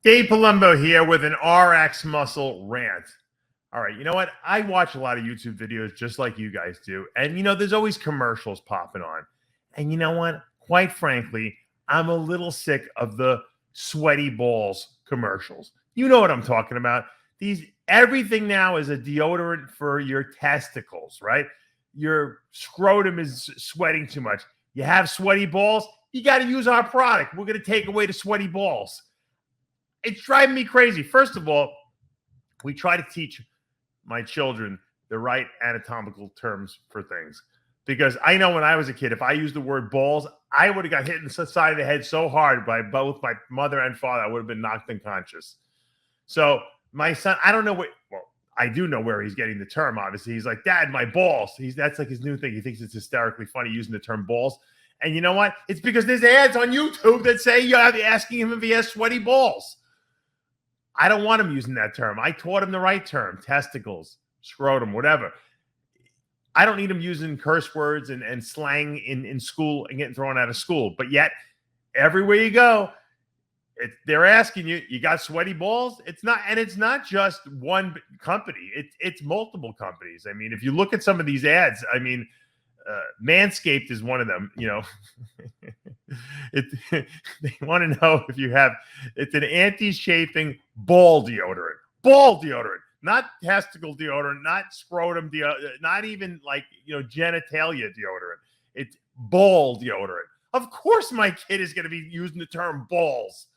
Dave Palumbo here with an RX muscle rant. All right, you know what? I watch a lot of YouTube videos just like you guys do. And, there's always commercials popping on. And you know what? Quite frankly, I'm a little sick of the sweaty balls commercials. You know what I'm talking about. Everything now is a deodorant for your testicles, right? Your scrotum is sweating too much. You have sweaty balls, you got to use our product. We're going to take away the sweaty balls. It's driving me crazy. First of all, we try to teach my children the right anatomical terms for things. Because I know when I was a kid, if I used the word balls, I would have got hit in the side of the head so hard by both my mother and father, I would have been knocked unconscious. So my son, I don't know I do know where he's getting the term, obviously. He's like, Dad, my balls. That's like his new thing. He thinks it's hysterically funny using the term balls. And you know what? It's because there's ads on YouTube that say you're asking him if he has sweaty balls. I don't want him using that term. I taught him the right term: testicles, scrotum, whatever. I don't need him using curse words and slang in school and getting thrown out of school. But yet, everywhere you go, they're asking you, you got sweaty balls? It's not just one company. It's multiple companies. I mean, if you look at some of these ads, I mean, Manscaped is one of them. They want to know if you have. It's an anti-chafing ball deodorant. Ball deodorant, not testicle deodorant, not scrotum deodorant, not even like genitalia deodorant. It's ball deodorant. Of course, my kid is going to be using the term balls.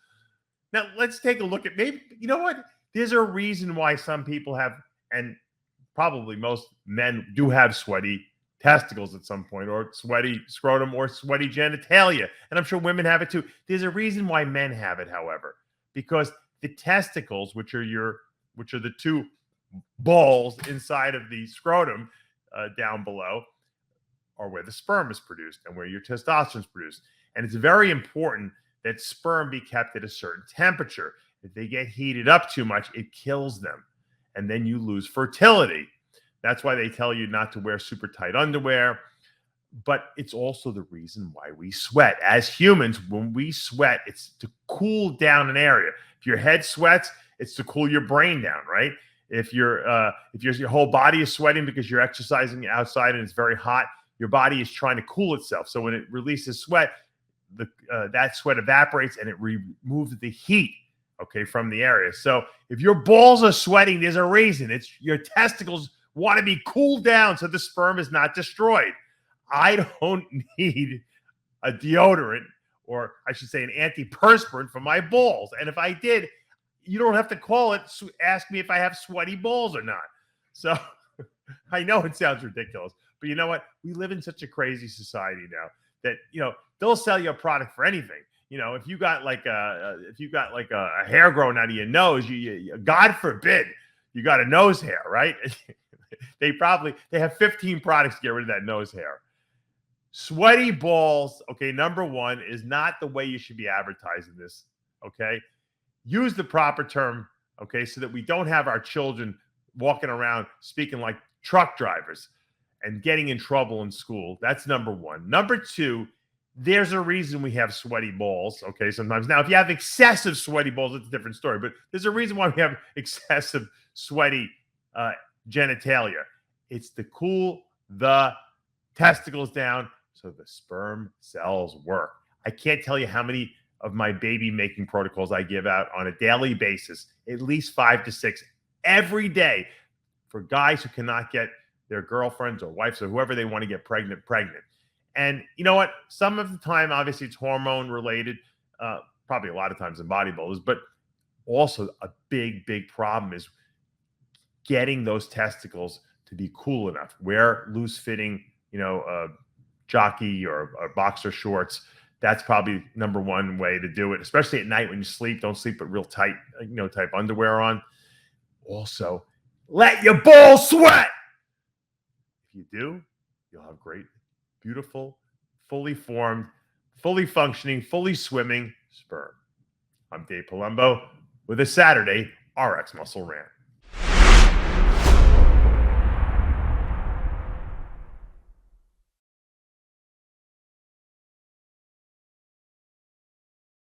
Now let's take a look at maybe what. There's a reason why some people have, and probably most men do have sweaty testicles at some point, or sweaty scrotum, or sweaty genitalia. And I'm sure women have it too. There's a reason why men have it, however, because the testicles, which are the two balls inside of the scrotum down below, are where the sperm is produced and where your testosterone is produced. And it's very important that sperm be kept at a certain temperature. If they get heated up too much, it kills them. And then you lose fertility. That's why they tell you not to wear super tight underwear. But it's also the reason why we sweat. As humans, when we sweat, it's to cool down an area. If your head sweats, it's to cool your brain down, right? If your whole body is sweating because you're exercising outside and it's very hot, your body is trying to cool itself. So when it releases sweat, that sweat evaporates and it removes the heat, from the area. So if your balls are sweating, there's a reason. It's your testicles want to be cooled down so the sperm is not destroyed. I don't need a deodorant, or I should say an antiperspirant, for my balls. And if I did, you don't have to call it, ask me if I have sweaty balls or not. So I know it sounds ridiculous, but you know what? We live in such a crazy society now that, they'll sell you a product for anything. If you got like a hair growing out of your nose, you God forbid you got a nose hair, right? They have 15 products to get rid of that nose hair. Sweaty balls, number one, is not the way you should be advertising this, Use the proper term, so that we don't have our children walking around speaking like truck drivers and getting in trouble in school. That's number one. Number two, there's a reason we have sweaty balls, sometimes. Now, if you have excessive sweaty balls, it's a different story, but there's a reason why we have excessive sweaty genitalia. It's to cool the testicles down so the sperm cells work. I can't tell you how many of my baby making protocols I give out on a daily basis, at least 5 to 6 every day, for guys who cannot get their girlfriends or wives or whoever they want to get pregnant. And you know what? Some of the time, obviously, it's hormone related, probably a lot of times in bodybuilders, but also a big, big problem is getting those testicles to be cool enough. Wear loose fitting, jockey or boxer shorts. That's probably number one way to do it, especially at night when you sleep. Don't sleep with real tight, type underwear on. Also, let your balls sweat. If you do, you'll have great, beautiful, fully formed, fully functioning, fully swimming sperm. I'm Dave Palumbo with a Saturday RX Muscle Rant.